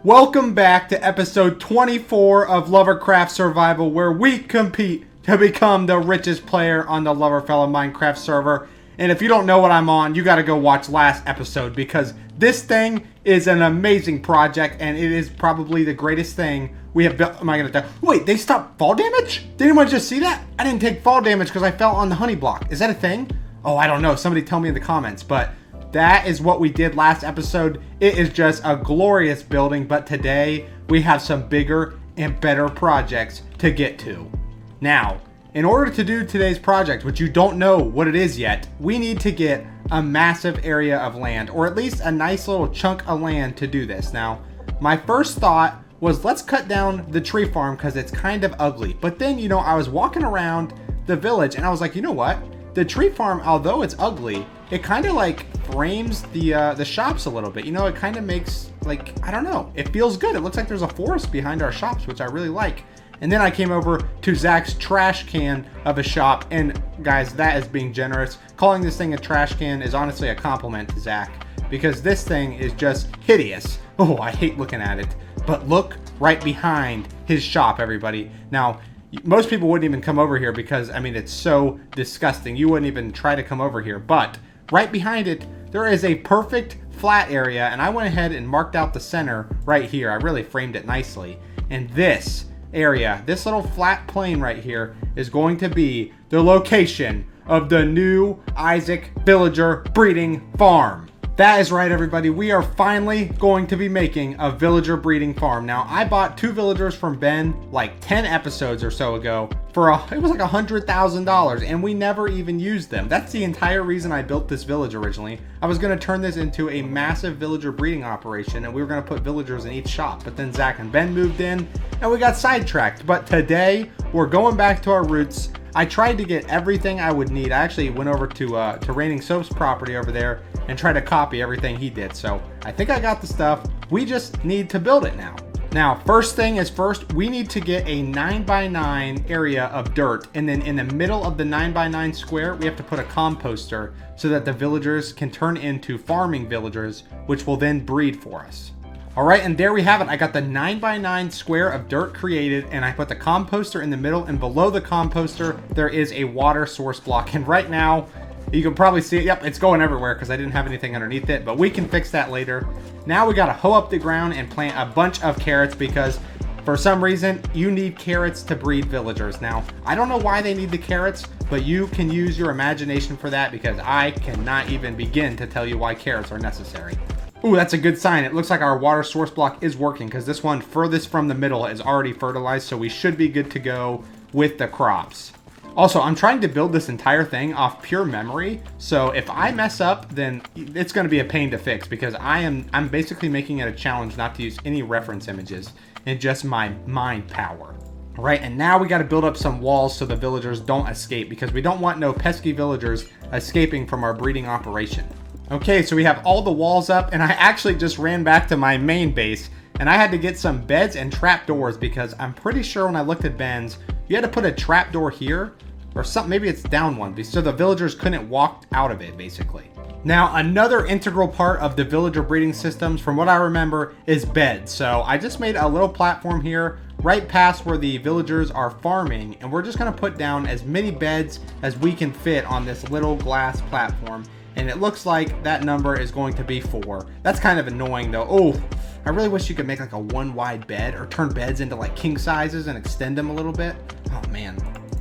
Welcome back to episode 24 of Lovercraft Survival, where we compete to become the richest player on the Loverfella Minecraft server. And if you don't know what I'm on, you gotta go watch last episode, because this thing is an amazing project, and it is probably the greatest thing we have built. Am I gonna die? Wait, they stopped fall damage? Did anyone just see that? I didn't take fall damage because I fell on the honey block. Is that a thing? Oh, I don't know. Somebody tell me in the comments, but that is what we did last episode. It is just a glorious building, but today we have some bigger and better projects to get to. Now, in order to do today's project, which you don't know what it is yet, we need to get a massive area of land, or at least a nice little chunk of land to do this. Now, my first thought was let's cut down the tree farm because it's kind of ugly. But then, you know, I was walking around the village and I was like, you know what? The tree farm, although it's ugly, it kind of like frames the shops a little bit. You know, it kind of makes, like, I don't know, it feels good. It looks like there's a forest behind our shops, which I really like. And then I came over to Zach's trash can of a shop, and guys, that is being generous. Calling this thing a trash can is honestly a compliment to Zach, because this thing is just hideous. Oh, I hate looking at it. But look right behind his shop, everybody. Now, most people wouldn't even come over here because, I mean, it's so disgusting. You wouldn't even try to come over here. But right behind it, there is a perfect flat area, and I went ahead and marked out the center right here. I really framed it nicely. And this area, this little flat plane right here, is going to be the location of the new Isaac Villager breeding farm. That is right, everybody. We are finally going to be making a villager breeding farm. Now, I bought 2 villagers from Ben like 10 episodes or so ago for it was like $100,000, and we never even used them. That's the entire reason I built this village originally. I was going to turn this into a massive villager breeding operation, and we were going to put villagers in each shop. But then Zach and Ben moved in, and we got sidetracked. But today, we're going back to our roots. I tried to get everything I would need. I actually went over to Raining Soap's property over there and tried to copy everything he did. So I think I got the stuff. We just need to build it now. Now, first thing is first, we need to get a 9x9 area of dirt. And then in the middle of the 9x9 square, we have to put a composter so that the villagers can turn into farming villagers, which will then breed for us. All right, and there we have it. I got the 9x9 square of dirt created, and I put the composter in the middle, and below the composter, there is a water source block. And right now, you can probably see it. Yep, it's going everywhere because I didn't have anything underneath it, but we can fix that later. Now we got to hoe up the ground and plant a bunch of carrots because for some reason, you need carrots to breed villagers. Now, I don't know why they need the carrots, but you can use your imagination for that because I cannot even begin to tell you why carrots are necessary. Ooh, that's a good sign. It looks like our water source block is working because this one furthest from the middle is already fertilized, so we should be good to go with the crops. Also, I'm trying to build this entire thing off pure memory, so if I mess up, then it's going to be a pain to fix because I'm basically making it a challenge not to use any reference images and just my mind power. All right, and now we got to build up some walls so the villagers don't escape because we don't want no pesky villagers escaping from our breeding operation. Okay, so we have all the walls up, and I actually just ran back to my main base, and I had to get some beds and trapdoors because I'm pretty sure when I looked at Ben's, you had to put a trapdoor here, or something, maybe it's down one, so the villagers couldn't walk out of it, basically. Now, another integral part of the villager breeding systems, from what I remember, is beds. So I just made a little platform here, right past where the villagers are farming, and we're just gonna put down as many beds as we can fit on this little glass platform. And it looks like that number is going to be 4. That's kind of annoying though. Oh, I really wish you could make like a 1 wide bed or turn beds into like king sizes and extend them a little bit. Oh man,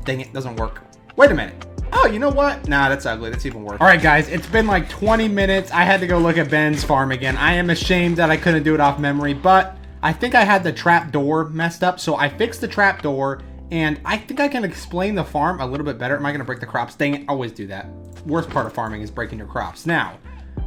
dang it, doesn't work. Wait a minute. Oh, you know what? Nah, that's ugly. That's even worse. All right, guys, it's been like 20 minutes. I had to go look at Ben's farm again. I am ashamed that I couldn't do it off memory, but I think I had the trap door messed up. So I fixed the trap door, and I think I can explain the farm a little bit better. Am I gonna break the crops? Dang it, always do that. Worst part of farming is breaking your crops. Now,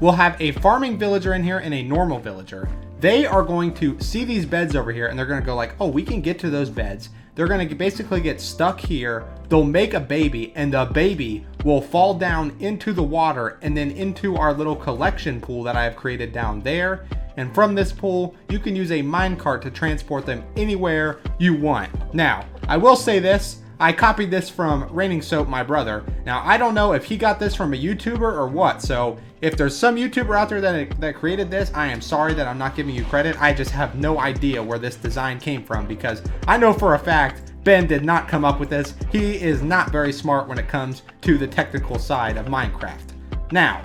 we'll have a farming villager in here and a normal villager. They are going to see these beds over here, and they're gonna go like, oh, we can get to those beds. They're gonna basically get stuck here. They'll make a baby, and the baby will fall down into the water and then into our little collection pool that I have created down there. And from this pool, you can use a minecart to transport them anywhere you want. Now, I will say this. I copied this from Raining Soap, my brother. Now, I don't know if he got this from a YouTuber or what, so if there's some YouTuber out there that created this, I am sorry that I'm not giving you credit. I just have no idea where this design came from, because I know for a fact Ben did not come up with this. He is not very smart when it comes to the technical side of Minecraft. Now,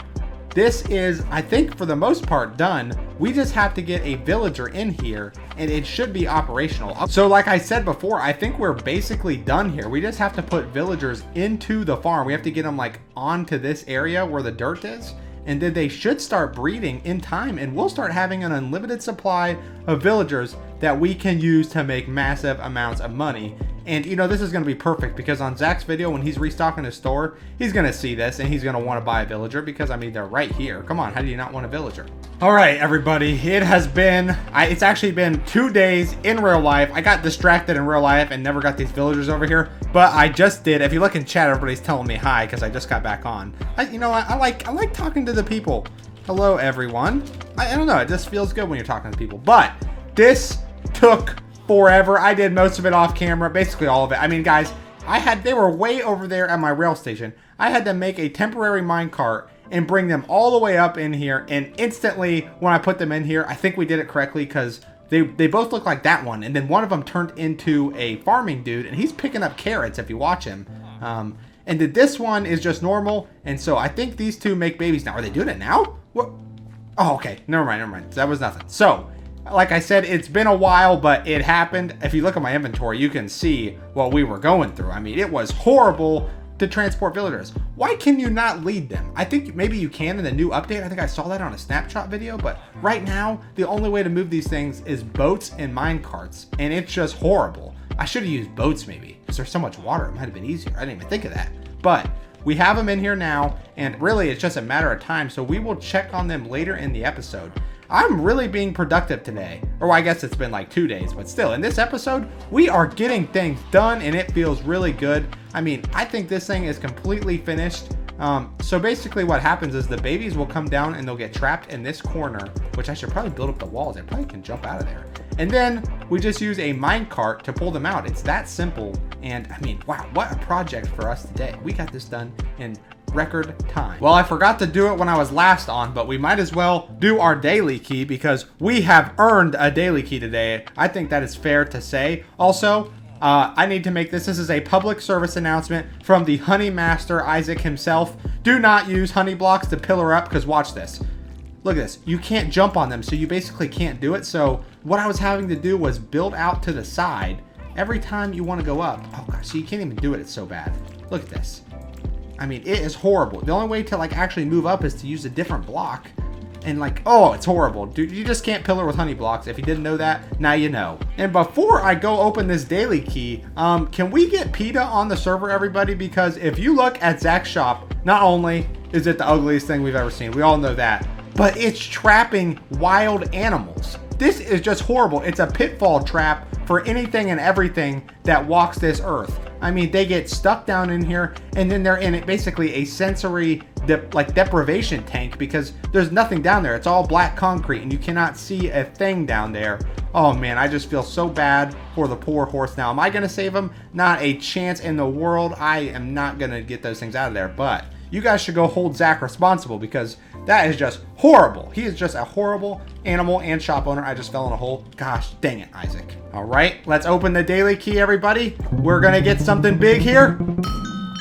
this is, I think, for the most part done. We just have to get a villager in here and it should be operational. So like I said before, I think we're basically done here. We just have to put villagers into the farm. We have to get them like onto this area where the dirt is, and then they should start breeding in time, and we'll start having an unlimited supply of villagers that we can use to make massive amounts of money. And you know, this is going to be perfect because on Zach's video, when he's restocking his store, he's going to see this and he's going to want to buy a villager because, I mean, they're right here. Come on, how do you not want a villager? All right, everybody, it has been, it's actually been 2 days in real life. I got distracted in real life and never got these villagers over here, but I just did. If you look in chat, everybody's telling me hi because I just got back on. You know, I like talking to the people. Hello, everyone. I don't know, it just feels good when you're talking to people, but this took forever. I did most of it off camera, basically all of it. I mean, guys, they were way over there at my rail station. I had to make a temporary minecart and bring them all the way up in here, and instantly when I put them in here, I think we did it correctly because they both look like that one, and then one of them turned into a farming dude, and he's picking up carrots if you watch him. And then this one is just normal, and so I think these two make babies now. Are they doing it now? What? Oh, okay, never mind. That was nothing. So, like I said, it's been a while, but it happened. If you look at my inventory, you can see what we were going through. I mean, it was horrible to transport villagers. Why can you not lead them? I think maybe you can in the new update. I think I saw that on a snapshot video, but right now, the only way to move these things is boats and mine carts, and it's just horrible. I should have used boats maybe, because there's so much water. It might have been easier. I didn't even think of that. But we have them in here now, and really, it's just a matter of time, so we will check on them later in the episode. I'm really being productive today. Or I guess it's been like 2 days, but still, in this episode, we are getting things done and it feels really good. I mean, I think this thing is completely finished. So basically what happens is the babies will come down and they'll get trapped in this corner, which I should probably build up the walls. I probably can jump out of there. And then we just use a minecart to pull them out. It's that simple. And I mean, wow, what a project for us today. We got this done in record time. Well, I forgot to do it when I was last on, but we might as well do our daily key because we have earned a daily key today. I think that is fair to say. Also, I need to make this is a public service announcement from the honey master Isaac himself. Do not use honey blocks to pillar up, because watch this. Look at this. You can't jump on them, so you basically can't do it. So what I was having to do was build out to the side every time you want to go up. Oh gosh, so you can't even do it. It's so bad. Look at this. I mean, it is horrible. The only way to like actually move up is to use a different block. And like, oh, it's horrible. Dude, you just can't pillar with honey blocks. If you didn't know that, now you know. And before I go open this daily key, can we get PETA on the server, everybody? Because if you look at Zach's shop, not only is it the ugliest thing we've ever seen, we all know that, but it's trapping wild animals. This is just horrible. It's a pitfall trap for anything and everything that walks this earth. I mean, they get stuck down in here, and then they're in it basically a sensory deprivation tank because there's nothing down there. It's all black concrete, and you cannot see a thing down there. Oh man, I just feel so bad for the poor horse now. Am I gonna save him? Not a chance in the world. I am not gonna get those things out of there, but you guys should go hold Zach responsible because that is just horrible. He is just a horrible animal and shop owner. I just fell in a hole. Gosh, dang it, Isaac. All right, let's open the daily key, everybody. We're gonna get something big here.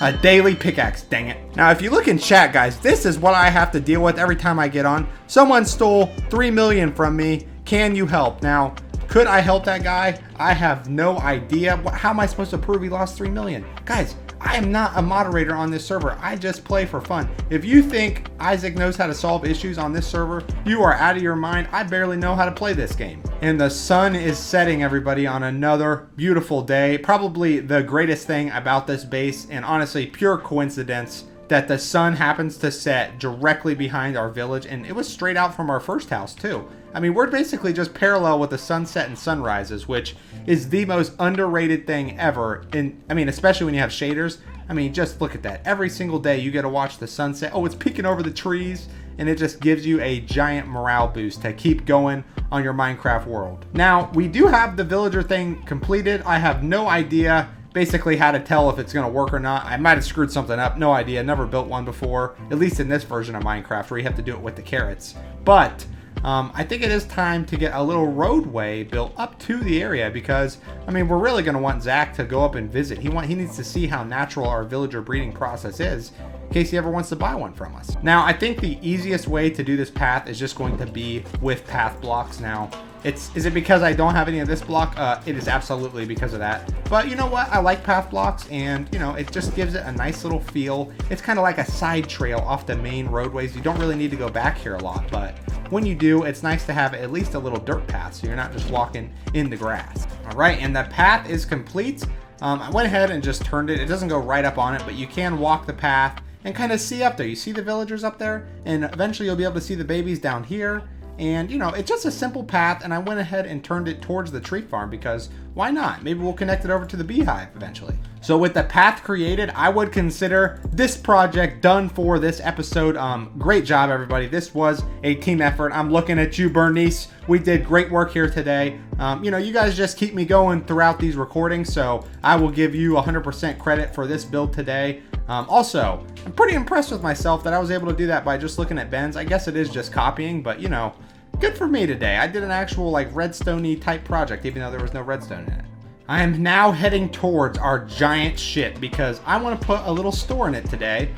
A daily pickaxe, dang it. Now, if you look in chat, guys, this is what I have to deal with every time I get on. Someone stole 3 million from me. Can you help? Now, could I help that guy? I have no idea. How am I supposed to prove he lost 3 million? Guys, I am not a moderator on this server. I just play for fun. If you think Isaac knows how to solve issues on this server, you are out of your mind. I barely know how to play this game. And the sun is setting, everybody, on another beautiful day. Probably the greatest thing about this base, and honestly, pure coincidence, that the sun happens to set directly behind our village, and it was straight out from our first house too. I mean, we're basically just parallel with the sunset and sunrises, which is the most underrated thing ever. I mean, especially when you have shaders. I mean, just look at that. Every single day you get to watch the sunset. Oh, it's peeking over the trees, and it just gives you a giant morale boost to keep going on your Minecraft world. Now, we do have the villager thing completed. I have no idea basically how to tell if it's going to work or not. I might have screwed something up. No idea. Never built one before, at least in this version of Minecraft where you have to do it with the carrots. But I think it is time to get a little roadway built up to the area because, I mean, we're really going to want Zach to go up and visit. He needs to see how natural our villager breeding process is in case he ever wants to buy one from us. Now, I think the easiest way to do this path is just going to be with path blocks. Now, is it because I don't have any of this block? It is absolutely because of that. But you know what? I like path blocks, and you know, it just gives it a nice little feel. It's kind of like a side trail off the main roadways. You don't really need to go back here a lot, but when you do, it's nice to have at least a little dirt path so you're not just walking in the grass. All right, and the path is complete. I went ahead and just turned it. It doesn't go right up on it, but you can walk the path and kind of see up there. You see the villagers up there, and eventually you'll be able to see the babies down here. And you know, it's just a simple path, and I went ahead and turned it towards the treat farm because why not? Maybe we'll connect it over to the beehive eventually. So with the path created, I would consider this project done for this episode. Great job, everybody. This was a team effort. I'm looking at you, Bernice. We did great work here today. You know, you guys just keep me going throughout these recordings, so I will give you 100% credit for this build today. Also, I'm pretty impressed with myself that I was able to do that by just looking at Ben's. I guess it is just copying, but you know, good for me today. I did an actual like redstone-y type project, even though there was no redstone in it. I am now heading towards our giant ship because I want to put a little store in it today.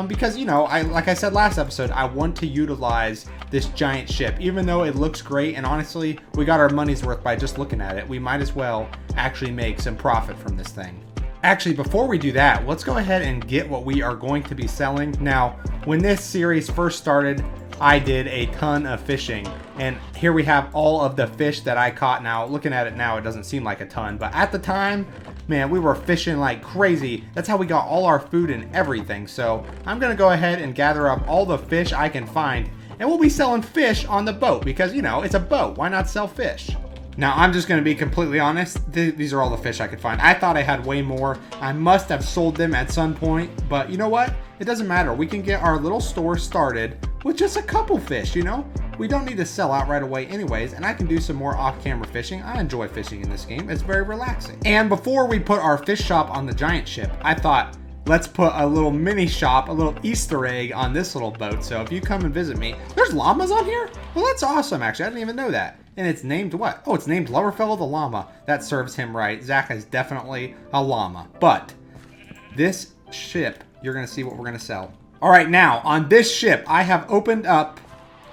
Because, you know, like I said last episode, I want to utilize this giant ship. Even though it looks great, and honestly, we got our money's worth by just looking at it, we might as well actually make some profit from this thing. Actually, before we do that, let's go ahead and get what we are going to be selling. Now, when this series first started, I did a ton of fishing, and here we have all of the fish that I caught. Now, looking at it now, it doesn't seem like a ton, but at the time, man, we were fishing like crazy. That's how we got all our food and everything. So I'm gonna go ahead and gather up all the fish I can find, and we'll be selling fish on the boat because, you know, it's a boat. Why not sell fish? Now, I'm just going to be completely honest. These are all the fish I could find. I thought I had way more. I must have sold them at some point. But you know what? It doesn't matter. We can get our little store started with just a couple fish, you know? We don't need to sell out right away anyways. And I can do some more off-camera fishing. I enjoy fishing in this game. It's very relaxing. And before we put our fish shop on the giant ship, I thought, let's put a little mini shop, a little Easter egg on this little boat. So if you come and visit me, there's llamas on here? Well, that's awesome, actually. I didn't even know that. And it's named what? Oh, it's named Loverfellow the Llama. That serves him right. Zach is definitely a llama. But this ship, you're going to see what we're going to sell. All right, now, on this ship, I have opened up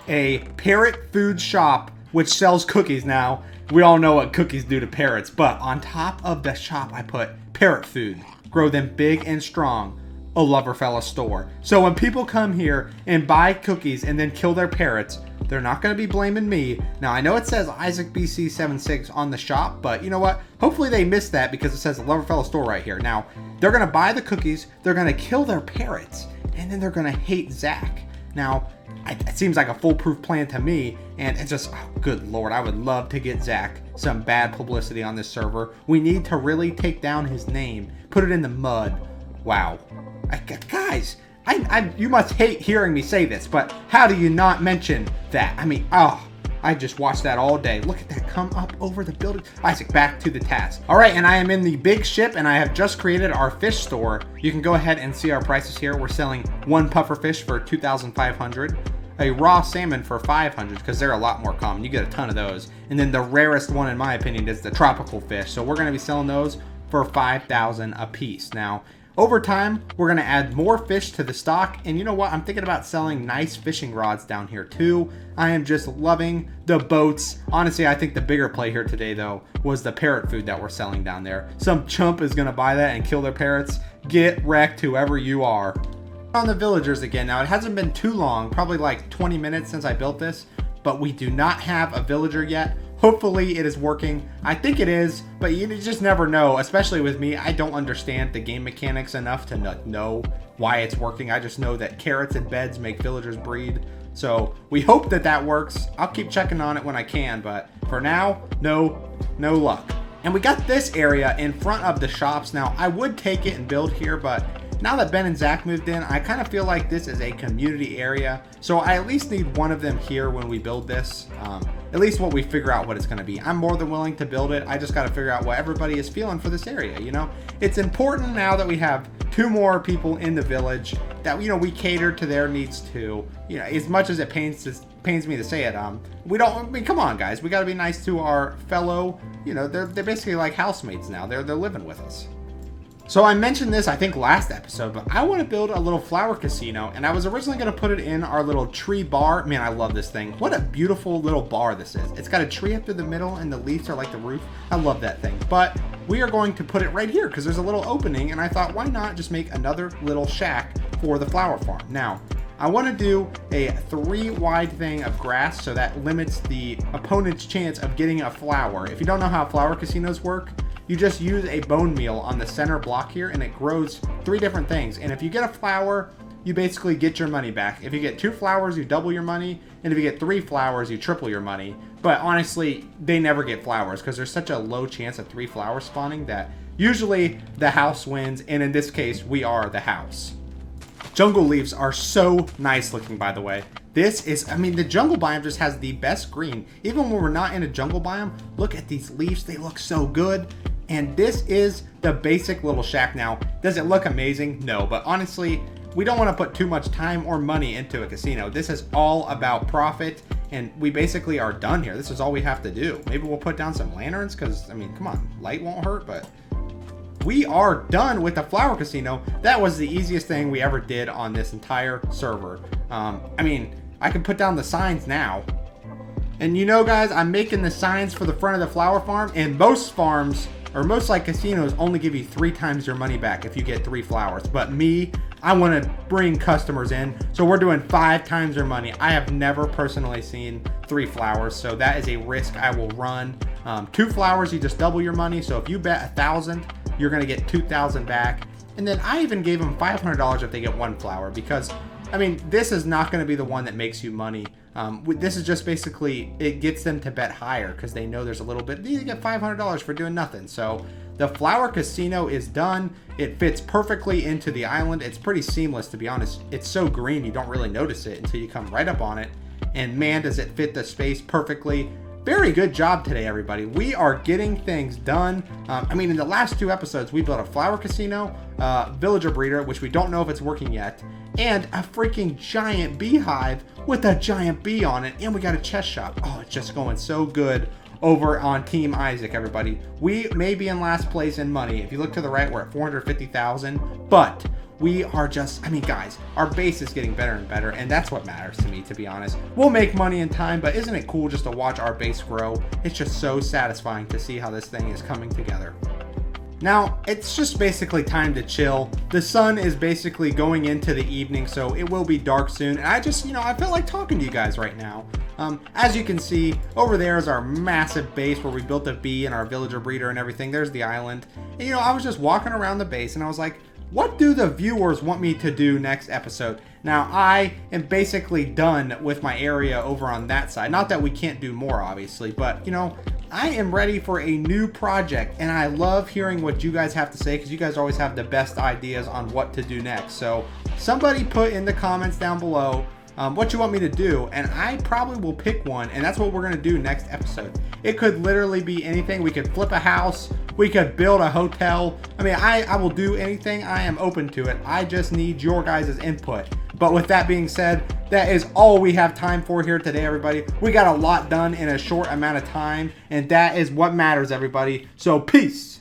a parrot food shop, which sells cookies now. We all know what cookies do to parrots. But on top of the shop, I put parrot food. Grow them big and strong. A Loverfellow store. So when people come here and buy cookies and then kill their parrots, they're not going to be blaming me. Now, I know it says Isaac BC76 on the shop, but you know what? Hopefully they missed that because it says the Loverfellow store right here. Now, they're going to buy the cookies, they're going to kill their parrots, and then they're going to hate Zach. Now, it seems like a foolproof plan to me, and it's just, oh, good Lord, I would love to get Zach some bad publicity on this server. We need to really take down his name, put it in the mud. Wow. Guys, you must hate hearing me say this, but how do you not mention that? I mean, oh, I just watched that all day. Look at that come up over the building. Isaac, back to the task. All right, and I am in the big ship, and I have just created our fish store. You can go ahead and see our prices here. We're selling one puffer fish for 2,500, a raw salmon for 500 because they're a lot more common. You get a ton of those. And then the rarest one, in my opinion, is the tropical fish. So we're going to be selling those for 5,000 a piece. Now, over time, we're going to add more fish to the stock. And you know what? I'm thinking about selling nice fishing rods down here too. I am just loving the boats. Honestly, I think the bigger play here today, though, was the parrot food that we're selling down there. Some chump is going to buy that and kill their parrots. Get wrecked, whoever you are. On the villagers again. Now, it hasn't been too long, probably like 20 minutes since I built this, but we do not have a villager yet. Hopefully it is working. I think it is, but you just never know, especially with me. I don't understand the game mechanics enough to know why it's working. I just know that carrots and beds make villagers breed. So we hope that that works. I'll keep checking on it when I can, but for now, no luck. And we got this area in front of the shops. Now, I would take it and build here, but now that Ben and Zach moved in, I kind of feel like this is a community area. So I at least need one of them here when we build this. at least what we figure out what it's going to be. I'm more than willing to build it. I just got to figure out what everybody is feeling for this area, you know? It's important now that we have 2 more people in the village that, you know, we cater to their needs too. You know, as much as it pains me to say it, we don't, I mean, come on guys, we got to be nice to our fellow, you know, they're basically like housemates now. They're living with us. So I mentioned this, I think, last episode, but I want to build a little flower casino, and I was originally going to put it in our little tree bar. Man, I love this thing. What a beautiful little bar this is. It's got a tree up through the middle, and the leaves are like the roof. I love that thing. But we are going to put it right here because there's a little opening, and I thought, why not just make another little shack for the flower farm? Now, I want to do a 3 wide thing of grass, so that limits the opponent's chance of getting a flower. If you don't know how flower casinos work, you just use a bone meal on the center block here, and it grows 3 different things. And if you get a flower, you basically get your money back. If you get 2 flowers, you double your money. And if you get 3 flowers, you triple your money. But honestly, they never get flowers because there's such a low chance of 3 flowers spawning that usually the house wins. And in this case, we are the house. Jungle leaves are so nice looking, by the way. This is, I mean, the jungle biome just has the best green. Even when we're not in a jungle biome, look at these leaves. They look so good. And this is the basic little shack. Now, does it look amazing? No, but honestly, we don't want to put too much time or money into a casino. This is all about profit, and we basically are done here. This is all we have to do. Maybe we'll put down some lanterns because, I mean, come on, light won't hurt, but we are done with the flower casino. That was the easiest thing we ever did on this entire server. I mean, I can put down the signs now. And you know, guys, I'm making the signs for the front of the flower farm, and most farms, or most like casinos, only give you 3 times your money back if you get 3 flowers. But me, I want to bring customers in, so we're doing 5 times your money. I have never personally seen 3 flowers, so that is a risk I will run. 2 flowers, you just double your money. So if you bet 1,000, you're going to get 2,000 back. And then I even gave them $500 if they get 1 flower, because, I mean, this is not going to be the one that makes you money. This is just basically, it gets them to bet higher because they know there's a little bit. You get $500 for doing nothing. So the flower casino is done. It fits perfectly into the island. It's pretty seamless, to be honest. It's so green you don't really notice it until you come right up on it. And man, does it fit the space perfectly. Very good job today, everybody. We are getting things done. I mean, in the last 2 episodes, we built a flower casino, villager breeder, which we don't know if it's working yet, and a freaking giant beehive with a giant bee on it, and we got a chest shop. Oh, it's just going so good over on Team Isaac, everybody. We may be in last place in money. If you look to the right, we're at 450,000, but we are just, I mean, guys, our base is getting better and better, and that's what matters to me, to be honest. We'll make money in time, but isn't it cool just to watch our base grow? It's just so satisfying to see how this thing is coming together. Now, it's just basically time to chill. The sun is basically going into the evening, so it will be dark soon. And I just, you know, I felt like talking to you guys right now. As you can see, over there is our massive base where we built a bee and our villager breeder and everything. There's the island. And, you know, I was just walking around the base and I was like, what do the viewers want me to do next episode? Now, I am basically done with my area over on that side. Not that we can't do more, obviously, but, you know, I am ready for a new project, and I love hearing what you guys have to say because you guys always have the best ideas on what to do next. So somebody put in the comments down below what you want me to do, and I probably will pick one, and that's what we're going to do next episode. It could literally be anything. We could flip a house. We could build a hotel. I mean, I will do anything. I am open to it. I just need your guys' input. But with that being said, that is all we have time for here today, everybody. We got a lot done in a short amount of time, and that is what matters, everybody. So peace.